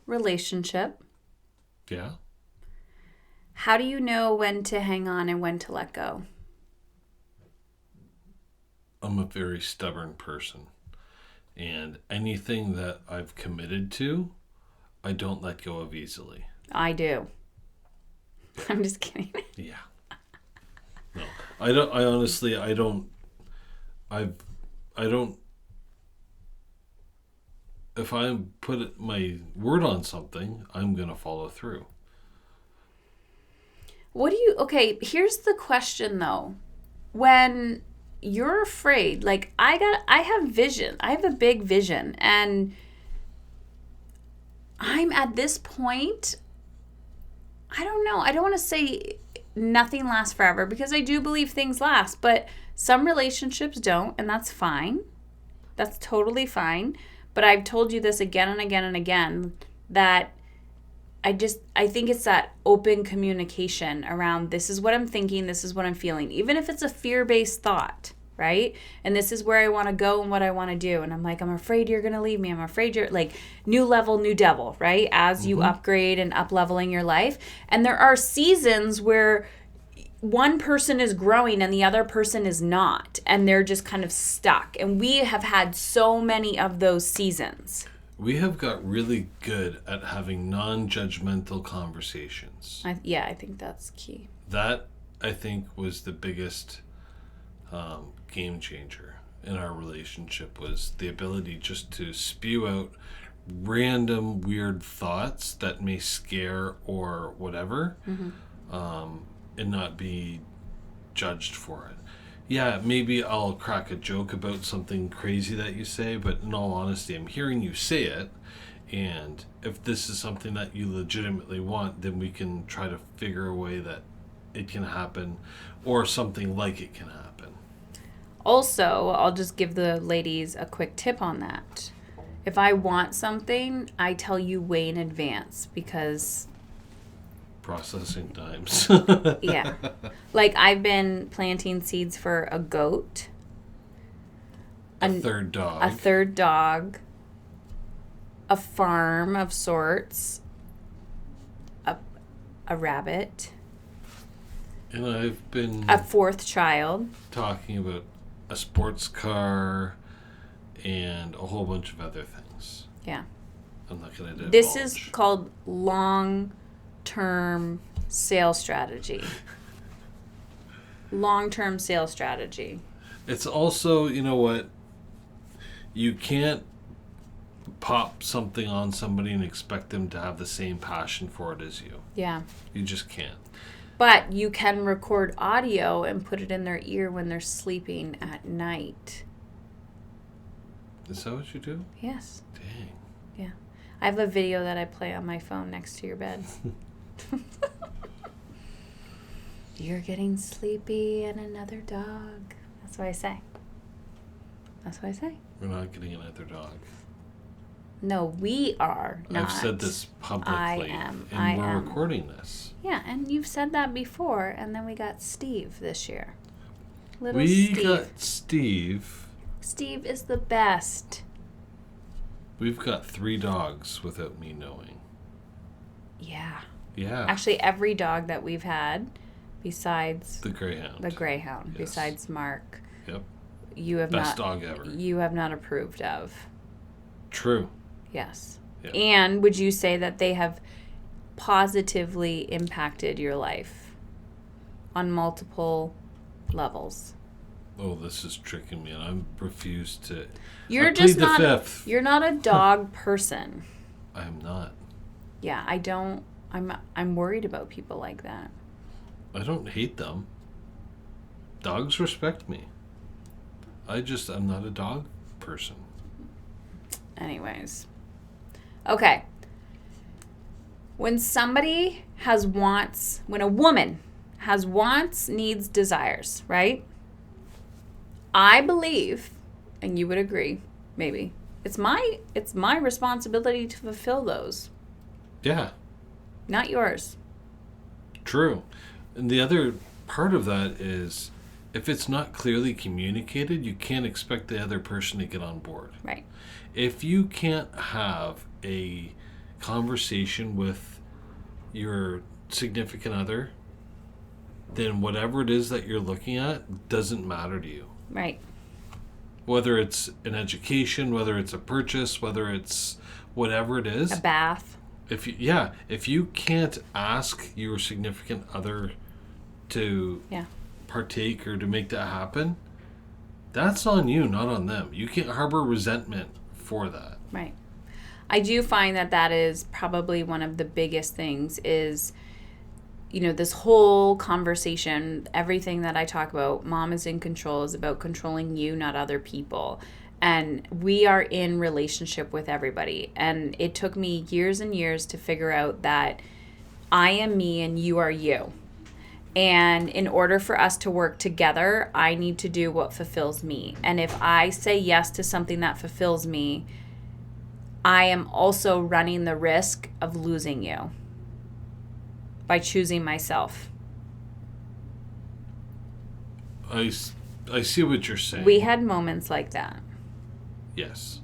relationship. Yeah. How do you know when to hang on and when to let go? I'm a very stubborn person. And anything that I've committed to, I don't let go of easily. I do. I'm just kidding. Yeah. No. I don't if I put my word on something, I'm going to follow through. Okay, here's the question though. When you're afraid, like I have vision. I have a big vision, and I'm at this point, I don't know. I don't want to say nothing lasts forever because I do believe things last, but some relationships don't, and that's fine. That's totally fine. But I've told you this again and again and again that I think it's that open communication around this is what I'm thinking, this is what I'm feeling, even if it's a fear-based thought, right? And this is where I want to go and what I want to do. And I'm like, I'm afraid you're going to leave me. I'm afraid you're like new level, new devil, right? As you upgrade and up-leveling your life. And there are seasons where one person is growing and the other person is not. And they're just kind of stuck. And we have had so many of those seasons. We have got really good at having non-judgmental conversations. I think that's key. That, I think, was the biggest game changer in our relationship, was the ability just to spew out random weird thoughts that may scare or whatever, and not be judged for it. Yeah, maybe I'll crack a joke about something crazy that you say, but in all honesty, I'm hearing you say it, and if this is something that you legitimately want, then we can try to figure a way that it can happen, or something like it can happen. Also, I'll just give the ladies a quick tip on that. If I want something, I tell you way in advance because... Processing times. Yeah. Like, I've been planting seeds for a goat. A third dog. A third dog. A farm of sorts. A rabbit. And I've been... A fourth child. Talking about a sports car and a whole bunch of other things. Yeah. I'm not going to divulge. This is called long-term sales strategy. Long-term sales strategy. It's also, you know what? You can't pop something on somebody and expect them to have the same passion for it as you. Yeah. You just can't. But you can record audio and put it in their ear when they're sleeping at night. Is that what you do? Yes. Dang. Yeah. I have a video that I play on my phone next to your bed. You're getting sleepy and another dog. That's what I say. That's what I say. We're not getting another dog. No, we are not. I've said this publicly. I am. And we're recording this. Yeah, and you've said that before, and then we got Steve this year. Little We Steve. got Steve. Steve is the best. We've got 3 dogs without me knowing. Yeah. Yeah. Actually, every dog that we've had, besides The Greyhound. Yes. Besides Mark, Yep. you have Best not. dog ever. You have not approved of. True. Yes. Yeah. And would you say that they have positively impacted your life on multiple levels? Oh, this is tricking me, and I refuse to. You're I just plead the not. fifth. You're not a dog person. I am not. Yeah, I don't. I'm worried about people like that. I don't hate them. Dogs respect me. I'm not a dog person. Anyways. Okay. When somebody has wants, when a woman has wants, needs, desires, right? I believe, and you would agree, maybe, it's my responsibility to fulfill those, Yeah, not yours. true. And the other part of that is if it's not clearly communicated, you can't expect the other person to get on board. Right. If you can't have a conversation with your significant other, then whatever it is that you're looking at doesn't matter to you. Right. Whether it's an education, whether it's a purchase, whether it's whatever it is. A bath. If you can't ask your significant other to partake or to make that happen, that's on you, not on them. You can't harbor resentment for that. Right. I do find that is probably one of the biggest things is, this whole conversation, everything that I talk about, mom is in control, is about controlling you, not other people. And we are in relationship with everybody. And it took me years and years to figure out that I am me and you are you. And in order for us to work together, I need to do what fulfills me. And if I say yes to something that fulfills me, I am also running the risk of losing you by choosing myself. I see what you're saying. We had moments like that. Yes.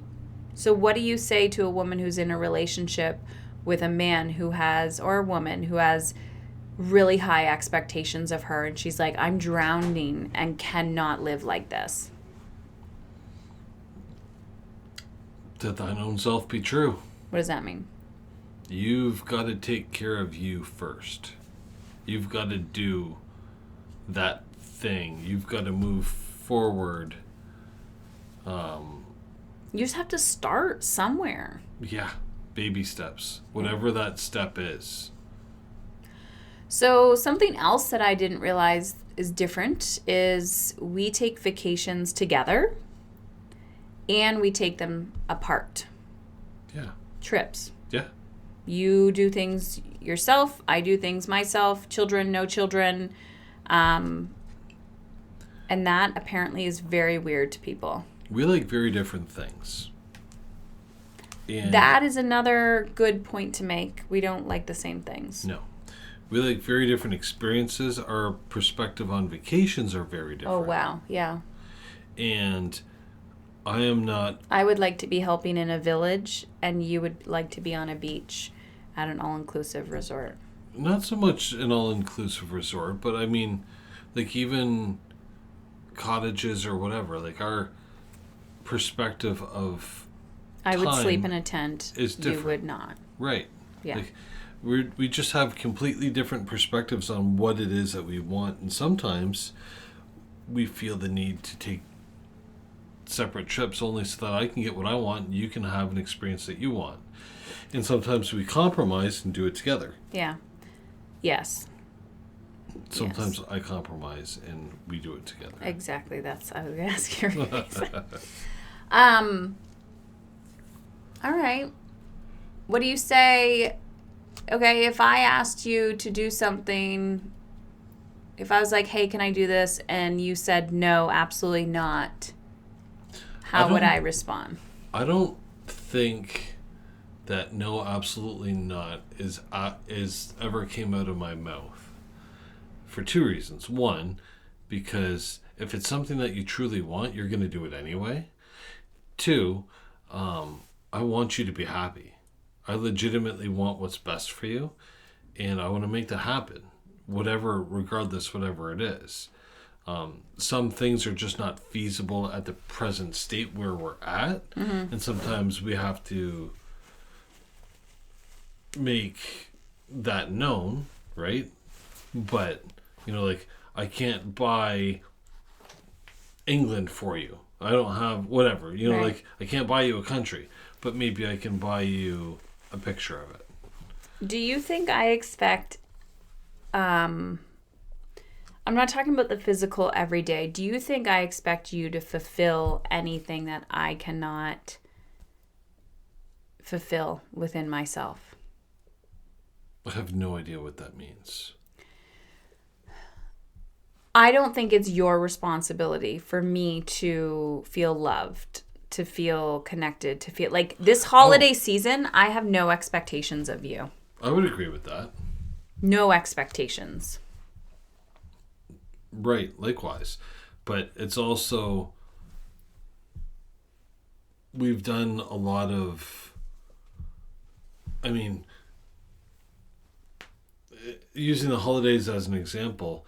So what do you say to a woman who's in a relationship with a man who has, or a woman who has really high expectations of her, and she's like, I'm drowning and cannot live like this? To thine own self be true. What does that mean? You've got to take care of you first. You've got to do that thing. You've got to move forward. You just have to start somewhere. Yeah, baby steps. Whatever that step is. So something else that I didn't realize is different is we take vacations together and we take them apart. Yeah. Trips. Yeah. You do things yourself. I do things myself. Children, no children. And that apparently is very weird to people. We like very different things. And That is another good point to make. We don't like the same things. No. We like very different experiences. Our perspective on vacations are very different. Oh, wow. Yeah. And I am not... I would like to be helping in a village, and you would like to be on a beach at an all-inclusive resort. Not so much an all-inclusive resort, but I mean, like even cottages or whatever. Like our perspective of I would time sleep in a tent. is different. You would not. Right. Yeah. Like we just have completely different perspectives on what it is that we want, and sometimes we feel the need to take separate trips only so that I can get what I want and you can have an experience that you want. And sometimes we compromise and do it together. Yeah. Yes. Sometimes I compromise and we do it together. Exactly. I was going to ask your reason. All right. What do you say? Okay, if I asked you to do something, if I was like, hey, can I do this? And you said, no, absolutely not, I how would I don't respond? I don't think that no, absolutely not is ever came out of my mouth for two reasons. One, because if it's something that you truly want, you're going to do it anyway. Two, I want you to be happy. I legitimately want what's best for you, and I want to make that happen, whatever, regardless, whatever it is. Some things are just not feasible at the present state where we're at, and sometimes we have to make that known, right? But like I can't buy England for you. I don't have whatever. Right. Like I can't buy you a country, but maybe I can buy you a picture of it. Do you think I expect, I'm not talking about the physical everyday. Do you think I expect you to fulfill anything that I cannot fulfill within myself? I have no idea what that means. I don't think it's your responsibility for me to feel loved, to feel connected, to feel like this holiday season, I have no expectations of you. I would agree with that. No expectations. Right, likewise. But it's also, we've done a lot of, I mean, using the holidays as an example,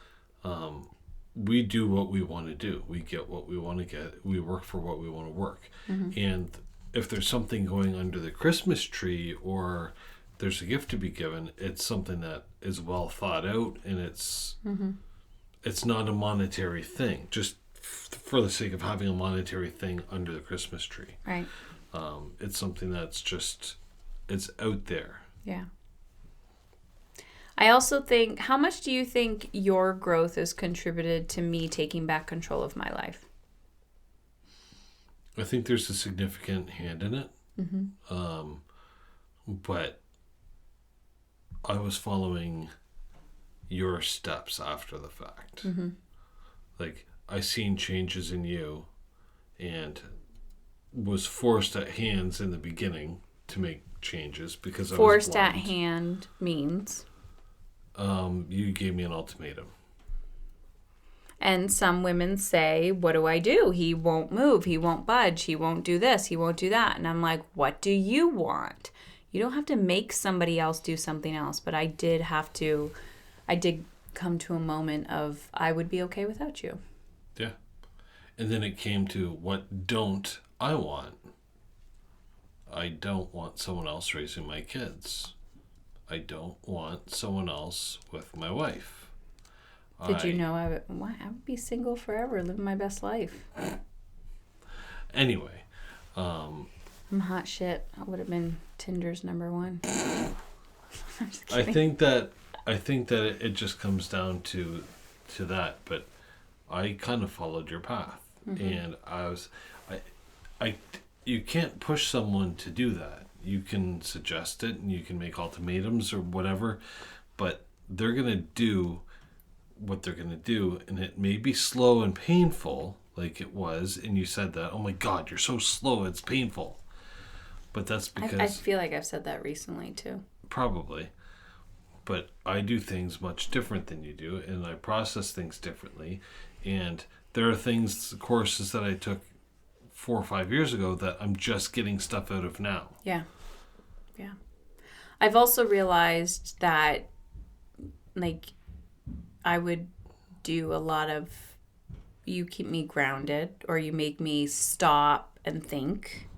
we do what we want to do. We get what we want to get. We work for what we want to work. And if there's something going under the Christmas tree or there's a gift to be given, it's something that is well thought out, and it's not a monetary thing, just for the sake of having a monetary thing under the Christmas tree. Right. It's something that's just, it's out there. Yeah. I also think, how much do you think your growth has contributed to me taking back control of my life? I think there's a significant hand in it. But I was following your steps after the fact. Like, I seen changes in you and was forced at hands in the beginning to make changes because Forced I was at hand means? You gave me an ultimatum. And some women say, what do I do? He won't move. He won't budge. He won't do this. He won't do that. And I'm like, what do you want? You don't have to make somebody else do something else. But I did come to a moment of, I would be okay without you. Yeah. And then it came to, what don't I want? I don't want someone else raising my kids. I don't want someone else with my wife. Did you know I would be single forever, living my best life. Anyway. I'm hot shit. I would have been Tinder's number one. I think that it just comes down to that, but I kind of followed your path. And you can't push someone to do that. You can suggest it and you can make ultimatums or whatever, but they're going to do what they're going to do, and it may be slow and painful like it was, and you said that, oh my God, you're so slow, it's painful. But that's because... I feel like I've said that recently too. Probably. But I do things much different than you do, and I process things differently, and there are courses that I took 4 or 5 years ago that I'm just getting stuff out of now. Yeah. I've also realized that, like, I would do a lot of, you keep me grounded, or you make me stop and think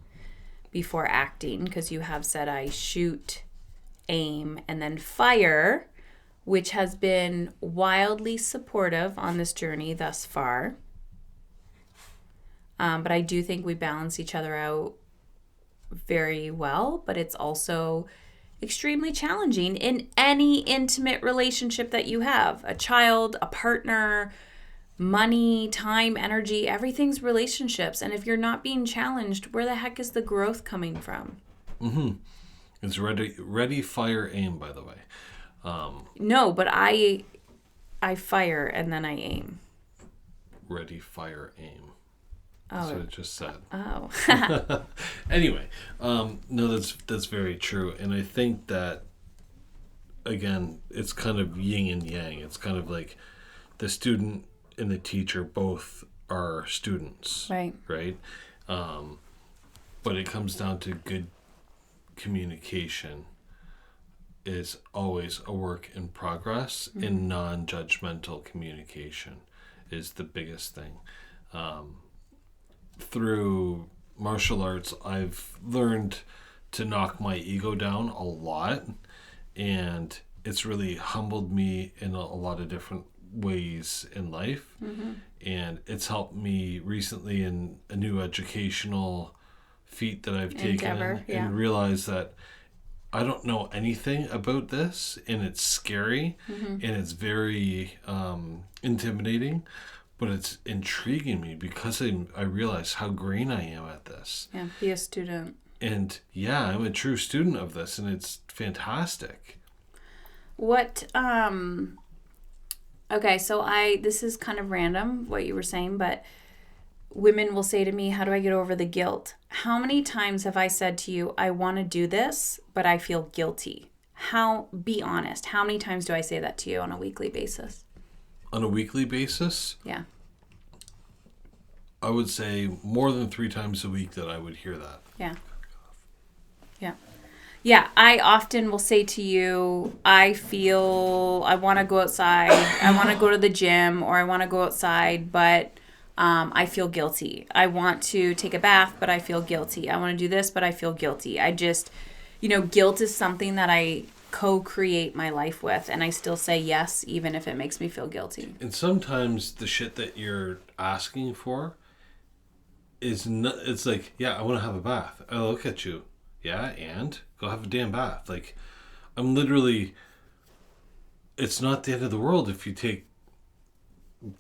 before acting, because you have said I shoot, aim, and then fire, which has been wildly supportive on this journey thus far. But I do think we balance each other out very well, but it's also extremely challenging in any intimate relationship that you have. A child, a partner, money, time, energy, everything's relationships. And if you're not being challenged, where the heck is the growth coming from? It's ready, fire, aim, by the way. No, but I fire and then I aim. Ready, fire, aim. That's what it just said. Oh. Anyway, no, that's very true. And I think that, again, it's kind of yin and yang. It's kind of like the student and the teacher both are students. Right. Right? But it comes down to good communication is always a work in progress, and non-judgmental communication is the biggest thing. Through martial arts, I've learned to knock my ego down a lot, and it's really humbled me in a lot of different ways in life. And it's helped me recently in a new educational feat that I've taken and realized that I don't know anything about this, and it's scary and it's very intimidating, but it's intriguing me because I realize how green I am at this. Yeah, be a student. And yeah, I'm a true student of this, and it's fantastic. What, okay, so this is kind of random what you were saying, but women will say to me, how do I get over the guilt? How many times have I said to you, I want to do this, but I feel guilty? Be honest. How many times do I say that to you on a weekly basis? On a weekly basis? Yeah. I would say more than 3 times a week that I would hear that. Yeah. Yeah. Yeah, I often will say to you, I feel I want to go outside, I want to go to the gym, or I want to go outside, but I feel guilty. I want to take a bath, but I feel guilty. I want to do this, but I feel guilty. I just, guilt is something that I co-create my life with, and I still say yes, even if it makes me feel guilty. And sometimes the shit that you're asking for is not, it's like, yeah, I want to have a bath. I look at you. Yeah, and go have a damn bath. Like, I'm literally, it's not the end of the world if you take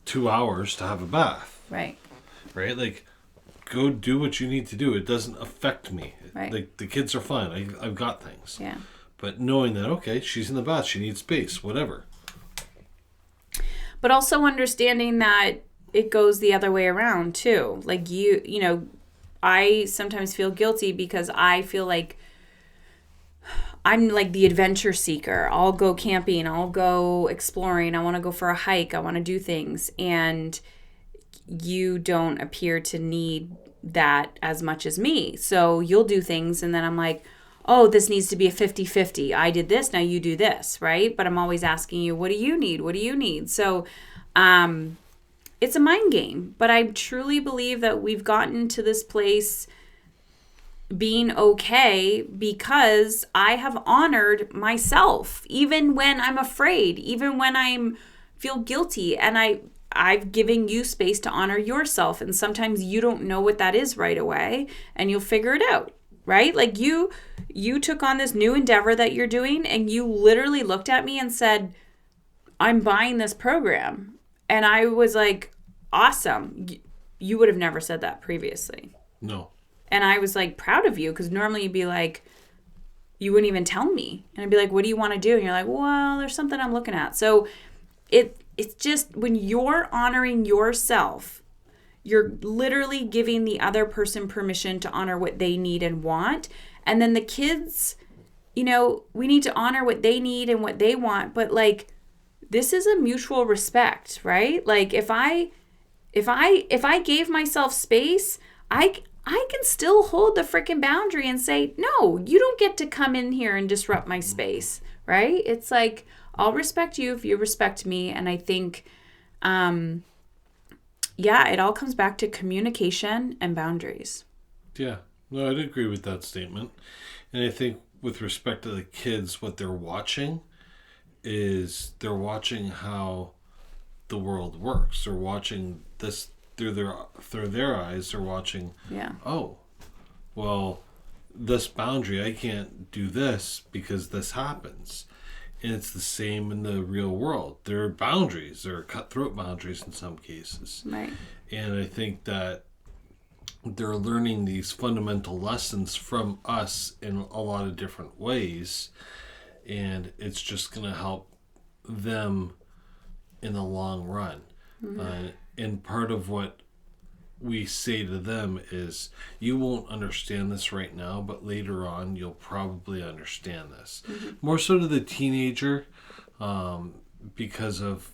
2 hours to have a bath. Right. Right? Like, go do what you need to do. It doesn't affect me. Right. Like, the kids are fine. I've got things. Yeah. But knowing that, okay, she's in the bath, she needs space, whatever. But also understanding that it goes the other way around too. Like I sometimes feel guilty because I feel like I'm like the adventure seeker. I'll go camping, I'll go exploring, I want to go for a hike, I want to do things. And you don't appear to need that as much as me. So you'll do things and then I'm like, oh, this needs to be a 50-50. I did this, now you do this, right? But I'm always asking you, what do you need? What do you need? So it's a mind game. But I truly believe that we've gotten to this place being okay because I have honored myself, even when I'm afraid, even when I feel guilty. And I've given you space to honor yourself. And sometimes you don't know what that is right away, and you'll figure it out. Right? Like you took on this new endeavor that you're doing, and you literally looked at me and said, I'm buying this program. And I was like, awesome. You would have never said that previously. No. And I was like proud of you, because normally you'd be like, you wouldn't even tell me. And I'd be like, what do you want to do? And you're like, well, there's something I'm looking at. So it's just when you're honoring yourself, you're literally giving the other person permission to honor what they need and want. And then the kids, we need to honor what they need and what they want. But like, this is a mutual respect, right? Like if I gave myself space, I can still hold the freaking boundary and say, no, you don't get to come in here and disrupt my space, right? It's like, I'll respect you if you respect me. And I think, it all comes back to communication and boundaries. Yeah, no, I'd agree with that statement. And I think with respect to the kids, what they're watching is they're watching how the world works. They're watching this through their eyes. They're watching, oh, well, this boundary, I can't do this because this happens. And it's the same in the real world. There are boundaries. There are cutthroat boundaries in some cases. Right. And I think that they're learning these fundamental lessons from us in a lot of different ways, and it's just going to help them in the long run. And part of what we say to them is, you won't understand this right now, but later on you'll probably understand this. More so to the teenager, because of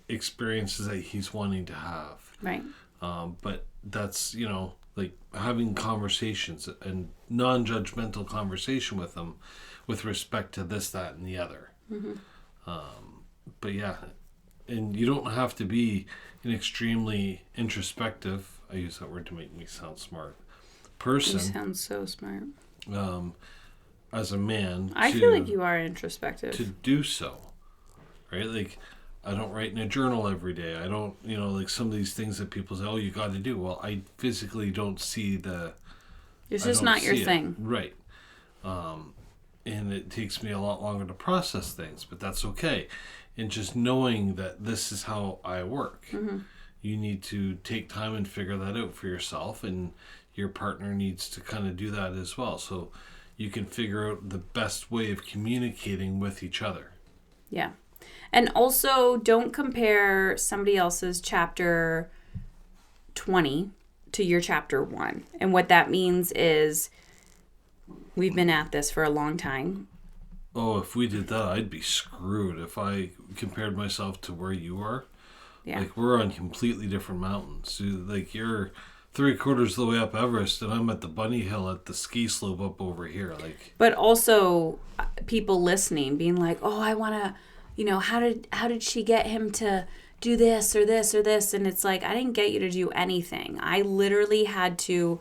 experiences that he's wanting to have. Right. But that's, like having conversations and non-judgmental conversation with them with respect to this, that, and the other. But yeah, and you don't have to be an extremely introspective, I use that word to make me sound smart, person. You sound so smart. As a man. I feel like you are introspective. To do so. Right? Like, I don't write in a journal every day. I don't, like some of these things that people say, oh, you got to do. Well, I physically don't see It's just not your thing. Right. And it takes me a lot longer to process things, but that's okay. And just knowing that this is how I work. You need to take time and figure that out for yourself, and your partner needs to kind of do that as well. So you can figure out the best way of communicating with each other. Yeah. And also, don't compare somebody else's chapter 20 to your chapter 1. And what that means is, we've been at this for a long time. Oh, if we did that, I'd be screwed if I compared myself to where you are. Yeah. Like, we're on completely different mountains. Like, you're 3/4 of the way up Everest, and I'm at the bunny hill at the ski slope up over here. Like, but also, people listening being like, oh, I want to... how did she get him to do this or this or this? And it's like, I didn't get you to do anything. I literally had to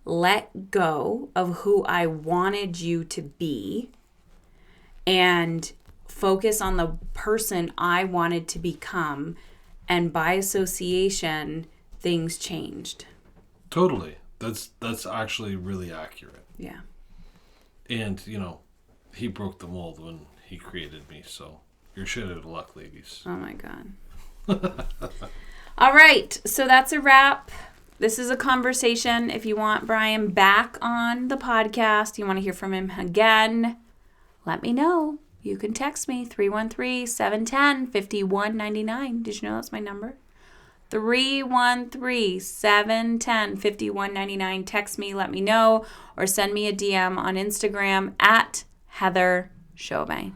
let go of who I wanted you to be and focus on the person I wanted to become. And by association, things changed. Totally. That's actually really accurate. Yeah. And, he broke the mold when he created me, so... You're shit out of luck, ladies. Oh, my God. All right. So that's a wrap. This is a conversation. If you want Brian back on the podcast, you want to hear from him again, let me know. You can text me, 313-710-5199. Did you know that's my number? 313-710-5199. Text me, let me know, or send me a DM on Instagram at Heather Chauvin.